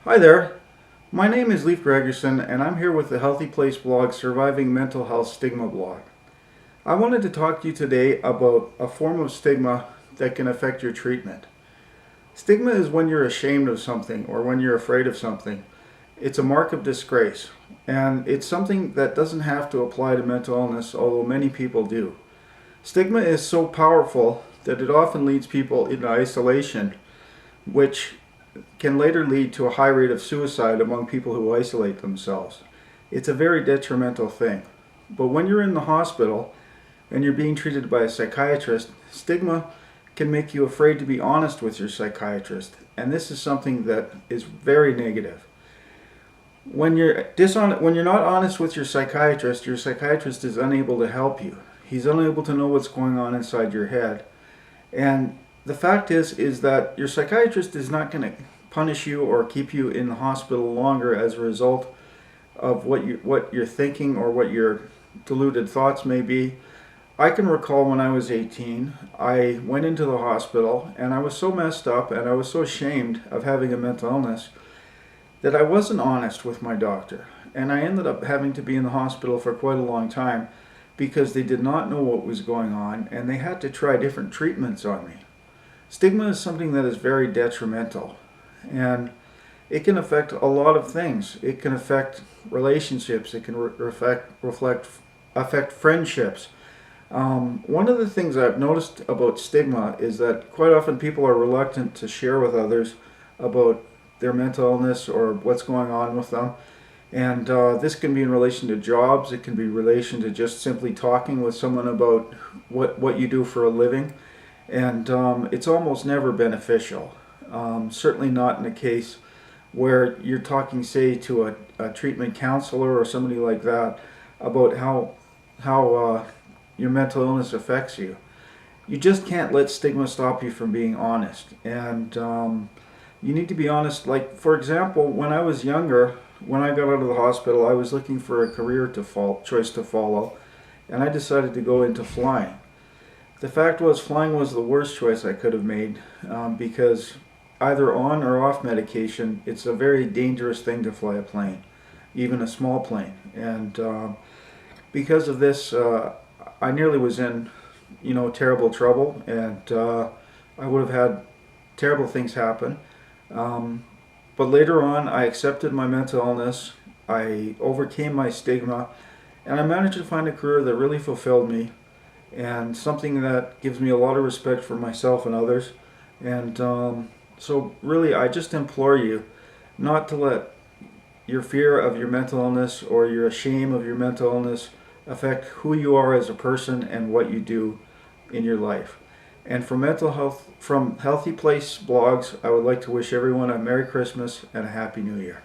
Hi there, my name is Leif Gregersen and I'm here with the Healthy Place blog Surviving Mental Health Stigma blog. I wanted to talk to you today about a form of stigma that can affect your treatment. Stigma is when you're ashamed of something or when you're afraid of something. It's a mark of disgrace, and it's something that doesn't have to apply to mental illness, although many people do. Stigma is so powerful that it often leads people into isolation, which can later lead to a high rate of suicide among people who isolate themselves. It's a very detrimental thing. But when you're in the hospital and you're being treated by a psychiatrist, stigma can make you afraid to be honest with your psychiatrist. And this is something that is very negative. When you're not honest with your psychiatrist is unable to help you. He's unable to know what's going on inside your head. And the fact is that your psychiatrist is not going to punish you or keep you in the hospital longer as a result of what you're thinking or what your deluded thoughts may be. I can recall when I was 18, I went into the hospital and I was so messed up and I was so ashamed of having a mental illness that I wasn't honest with my doctor. And I ended up having to be in the hospital for quite a long time because they did not know what was going on and they had to try different treatments on me. Stigma is something that is very detrimental, and it can affect a lot of things. It can affect relationships. It can affect friendships. One of the things I've noticed about stigma is that quite often people are reluctant to share with others about their mental illness or what's going on with them. And this can be in relation to jobs. It can be in relation to just simply talking with someone about what you do for a living. And it's almost never beneficial. Certainly not in a case where you're talking, say, to a treatment counselor or somebody like that about how your mental illness affects you. You just can't let stigma stop you from being honest. And you need to be honest. Like, for example, when I was younger, when I got out of the hospital, I was looking for a career choice to follow, and I decided to go into flying. The fact was, flying was the worst choice I could have made because either on or off medication, it's a very dangerous thing to fly a plane, even a small plane. And because of this, I nearly was in, terrible trouble, and I would have had terrible things happen. But later on, I accepted my mental illness, I overcame my stigma, and I managed to find a career that really fulfilled me, and something that gives me a lot of respect for myself and others. And so really, I just implore you not to let your fear of your mental illness or your shame of your mental illness affect who you are as a person and what you do in your life. And from Healthy Place blogs, I would like to wish everyone a Merry Christmas and a Happy New Year.